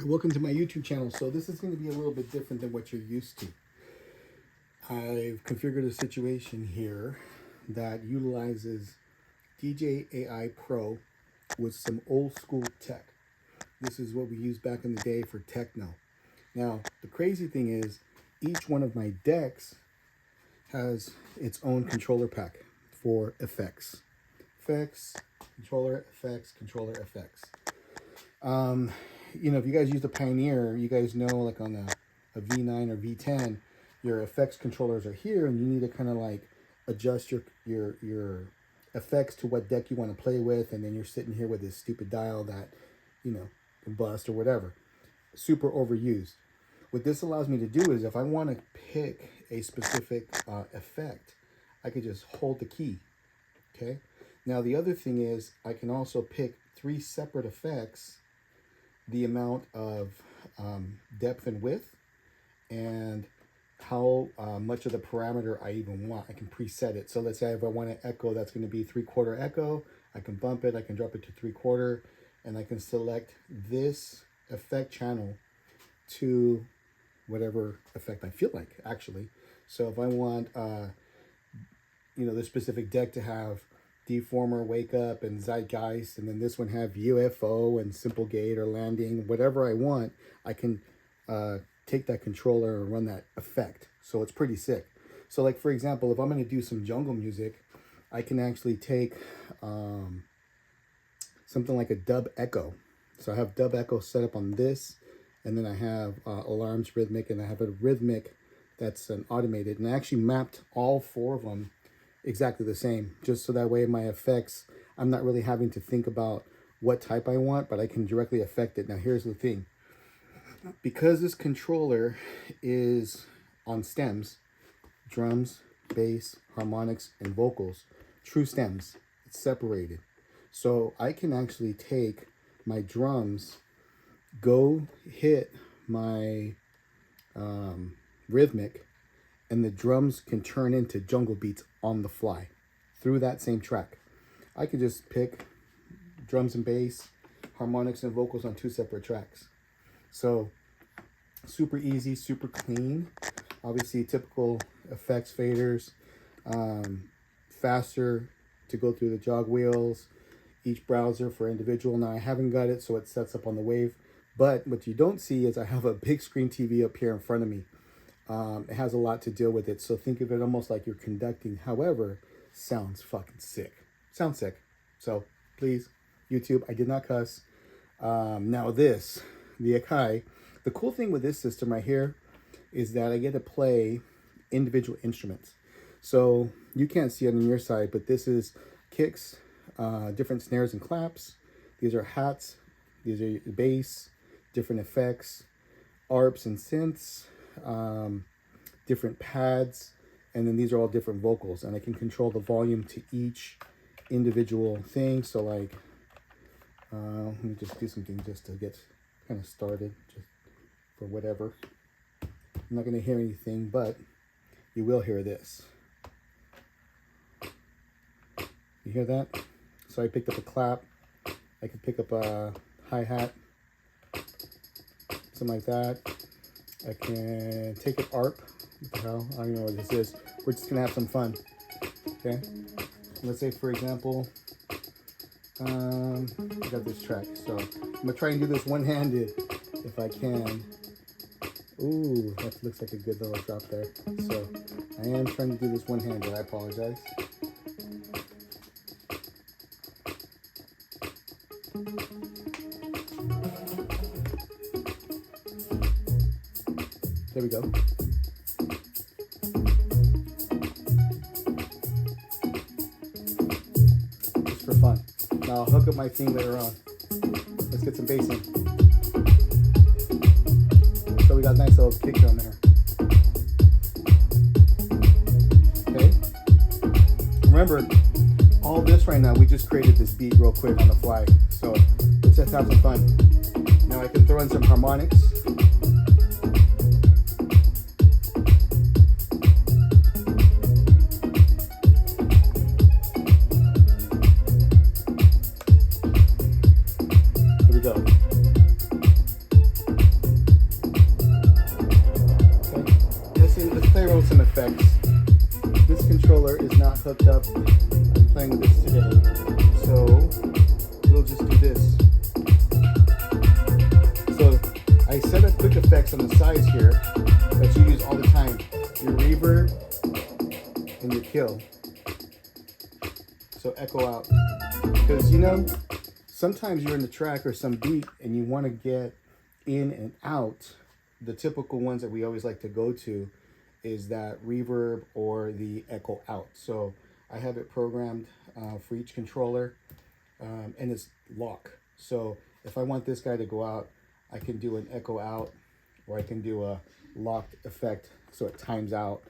Welcome to my YouTube channel. So this is going to be a little bit different than what you're used to. I've configured a situation here that utilizes DJI Pro with some old school tech. This is what we used back in the day for techno. Now, the crazy thing is each one of my decks has its own controller pack for effects. Controller effects. You know, if you guys use the Pioneer, you guys know like on a V9 or V10, your effects controllers are here, and you need to kind of like adjust your effects to what deck you want to play with, and then you're sitting here with this stupid dial that, you know, can bust or whatever. Super overused. What this allows me to do is if I want to pick a specific effect, I could just hold the key, okay? Now, the other thing is I can also pick 3 separate effects, the amount of depth and width, and how much of the parameter I even want. I can preset it. So let's say if I want an echo, that's going to be 3/4 echo. I can bump it, I can drop it to 3/4, and I can select this effect channel to whatever effect I feel like, actually. So if I want, you know, this specific deck to have Deformer, Wake Up, and Zeitgeist, and then this one have UFO and Simple Gate or Landing, whatever I want, I can take that controller and run that effect. So it's pretty sick. So like, for example, if I'm going to do some jungle music, I can actually take something like a dub echo. So I have dub echo set up on this, and then I have alarms rhythmic, and I have a rhythmic that's an automated, and I actually mapped all 4 of them exactly the same, just so that way my effects, I'm not really having to think about what type I want, but I can directly affect it. Now here's the thing, because this controller is on stems, drums, bass, harmonics, and vocals, true stems, it's separated. So I can actually take my drums, go hit my rhythmic, and the drums can turn into jungle beats on the fly through that same track. I could just pick drums and bass, harmonics and vocals on 2 separate tracks. So super easy, super clean. Obviously typical effects faders, faster to go through the jog wheels, each browser for individual. Now I haven't got it so it sets up on the Wave, but what you don't see is I have a big screen TV up here in front of me. It has a lot to deal with it, so think of it almost like you're conducting. However, sounds fucking sick. Sounds sick. So please, YouTube, I did not cuss. Now this, the Akai, the cool thing with this system right here is that I get to play individual instruments. So you can't see it on your side, but this is kicks, different snares and claps. These are hats. These are bass, different effects, arps and synths, different pads, and then these are all different vocals, and I can control the volume to each individual thing. So like, let me just do something just to get kind of started, just for whatever. I'm not going to hear anything, but you will hear this. You hear that? So I picked up a clap. I could pick up a hi-hat, something like that. I can take an ARP. What the hell? I don't know what this is. We're just gonna have some fun. Okay. Let's say, for example, I got this track. So I'm gonna try and do this one-handed if I can. Ooh, that looks like a good little drop there. So I am trying to do this one-handed. I apologize. There we go. Just for fun. Now I'll hook up my theme later on. Let's get some bass in. So we got a nice little kick drum there. Okay. Remember, all this right now, we just created this beat real quick on the fly. So let's just have some fun. Now I can throw in some harmonics. Go. hooked up. I'm playing with this today. So we'll just do this. So I set up quick effects on the sides here that you use all the time. Your reverb and your kill. So echo out. Because you know, sometimes you're in the track or some beat and you want to get in and out. The typical ones that we always like to go to is that reverb or the echo out. So I have it programmed for each controller, and it's lock. So if I want this guy to go out, I can do an echo out, or I can do a locked effect so it times out.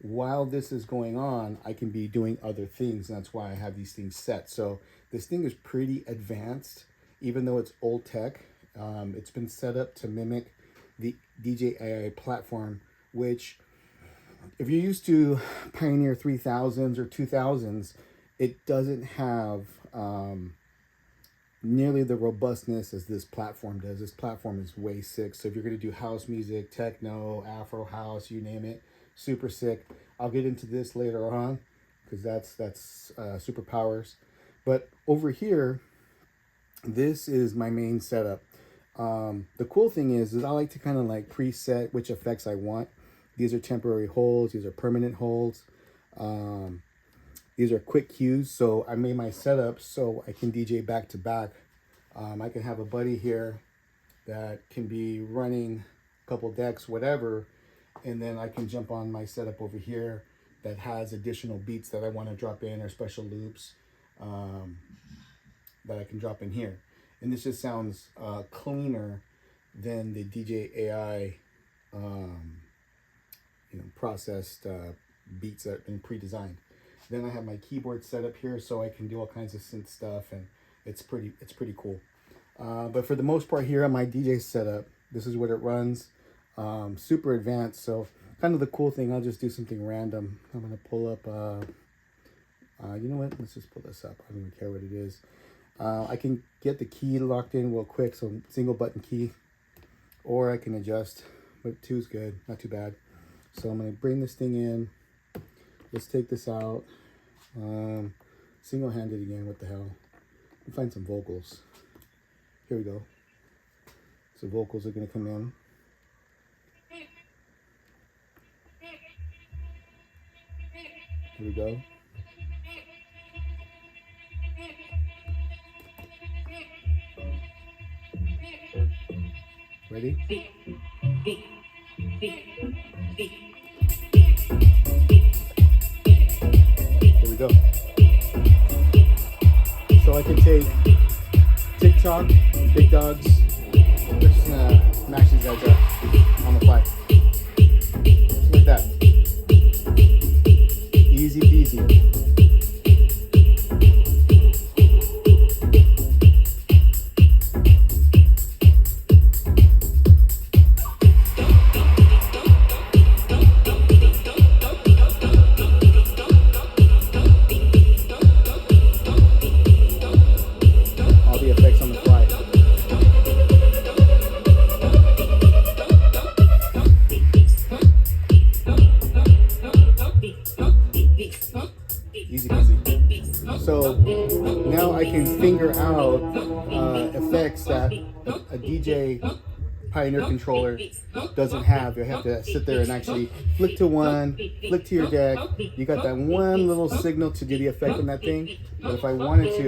While this is going on, I can be doing other things, and that's why I have these things set. So this thing is pretty advanced, even though it's old tech. It's been set up to mimic the DJI platform, which if you're used to Pioneer 3000s or 2000s, it doesn't have nearly the robustness as this platform does. This platform is way sick. So if you're going to do house music, techno, Afro house, you name it, super sick. I'll get into this later on because that's superpowers. But over here, this is my main setup. The cool thing is I like to kind of like preset which effects I want. These are temporary holds. These are permanent holds. These are quick cues. So I made my setup so I can DJ back to back. I can have a buddy here that can be running a couple decks, whatever. And then I can jump on my setup over here that has additional beats that I want to drop in, or special loops that I can drop in here. And this just sounds cleaner than the DJI processed beats that have been pre-designed. Then I have my keyboard set up here so I can do all kinds of synth stuff, and it's pretty cool. But for the most part here on my DJ setup, this is what it runs. Super advanced. So kind of the cool thing, I'll just do something random. I'm gonna pull up you know what, let's just pull this up. I don't even care what it is. I can get the key locked in real quick, so single button key, or I can adjust, but 2 is good, not too bad. So I'm going to bring this thing in. Let's take this out. Single-handed again, what the hell. Let me find some vocals. Here we go. So vocals are going to come in. Here we go. Ready? Here we go. So I can take TikTok, Big Dogs, just mash these guys up on the fly. Just like that. Easy peasy. Easy peasy. So now I can finger out effects that a DJ Pioneer controller doesn't have. You have to sit there and actually flick to one, flick to your deck. You got that one little signal to do the effect on that thing. But if I wanted to,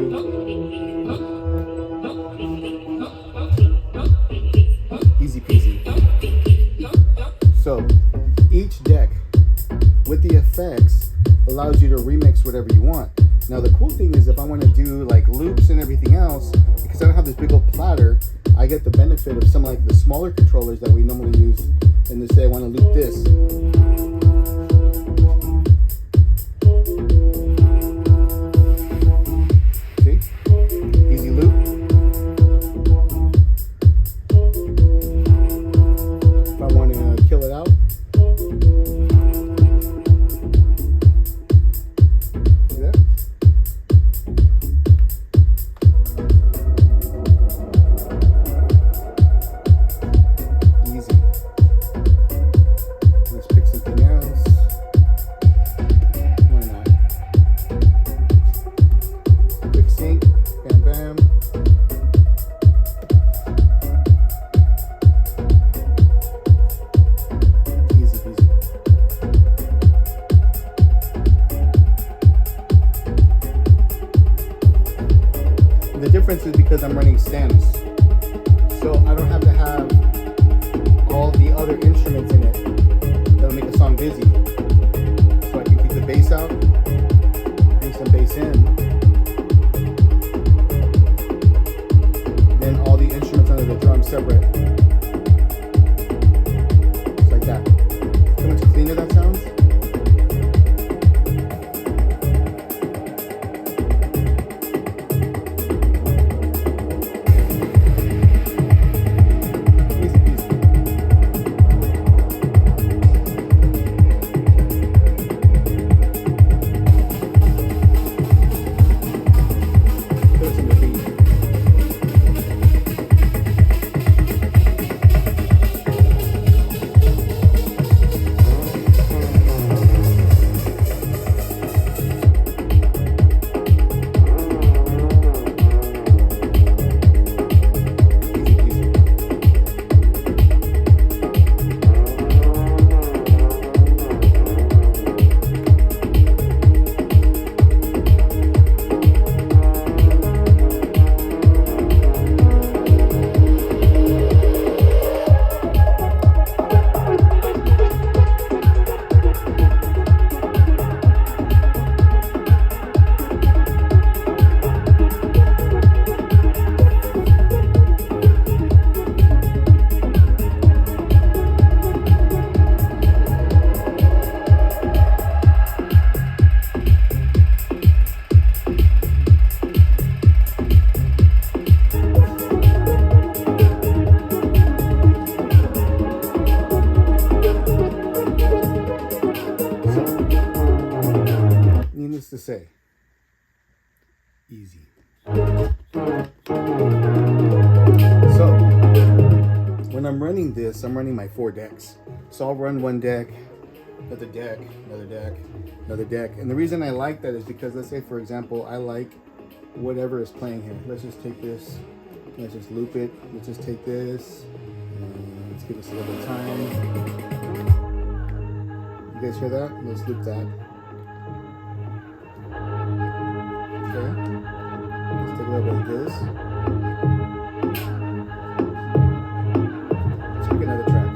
easy peasy. So each deck with the effects allows you to remix whatever you want. Now the cool thing is if I want to do like loops and everything else, because I don't have this big old platter, I get the benefit of some like the smaller controllers that we normally use. And to say I want to loop this. See? Easy loop. If I want to kill it out. because I'm running stems. So I don't have to have all the other instruments in it that'll make the song busy. So I can keep the bass out, bring some bass in, then all the instruments under the drum separate. Just like that. So much cleaner that sounds. Needless to say, easy. So, when I'm running this, I'm running my 4 decks. So I'll run one deck, another deck, another deck, another deck. And the reason I like that is because, let's say, for example, I like whatever is playing here. Let's just take this, let's just loop it. Let's just take this, and let's give us a little bit of time. You guys hear that? Let's loop that. Okay. Let's take a little bit of this. Let's pick another track.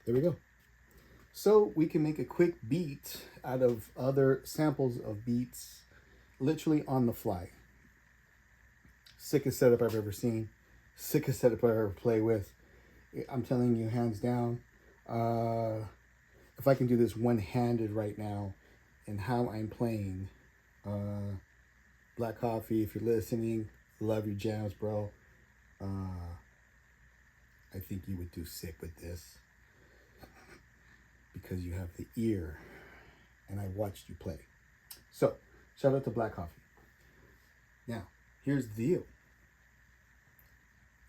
There we go. So we can make a quick beat out of other samples of beats literally on the fly. Sickest setup I've ever seen. Sickest setup I ever play with. I'm telling you, hands down. If I can do this one-handed right now and how I'm playing, Black Coffee, if you're listening, love your jams, bro. I think you would do sick with this because you have the ear and I watched you play. So, shout out to Black Coffee. Now, here's the deal.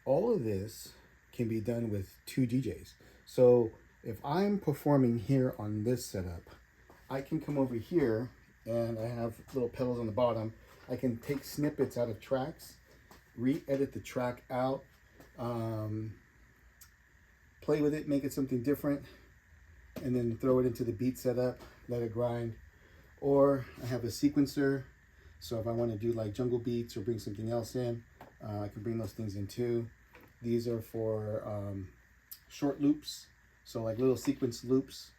All of this can be done with 2 DJs. So, if I'm performing here on this setup, I can come over here and I have little pedals on the bottom. I can take snippets out of tracks, re-edit the track out, play with it, make it something different, and then throw it into the beat setup, let it grind. Or I have a sequencer, so if I want to do like jungle beats or bring something else in, I can bring those things in too. These are for short loops, so like little sequence loops.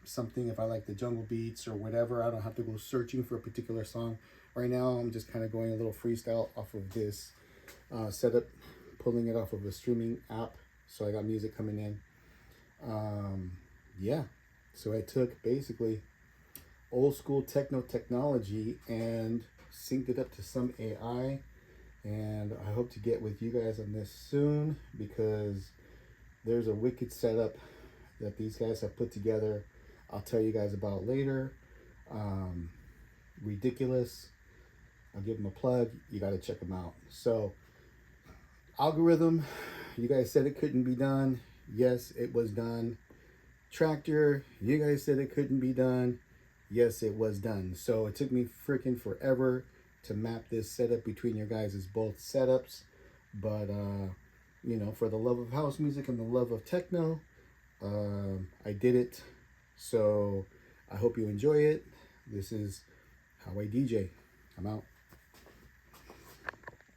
Something if I like the jungle beats or whatever, I don't have to go searching for a particular song. Right now I'm just kind of going a little freestyle off of this setup, pulling it off of a streaming app, so I got music coming in. Yeah, so I took basically old school techno technology and synced it up to some AI, and I hope to get with you guys on this soon, because there's a wicked setup that these guys have put together. I'll tell you guys about later. Ridiculous. I'll give them a plug. You got to check them out. So, algorithm, you guys said it couldn't be done. Yes, it was done. Traktor, you guys said it couldn't be done. Yes, it was done. So it took me freaking forever to map this setup between your guys' both setups. But, you know, for the love of house music and the love of techno, I did it. So I hope you enjoy it. This is how I DJ. I'm out.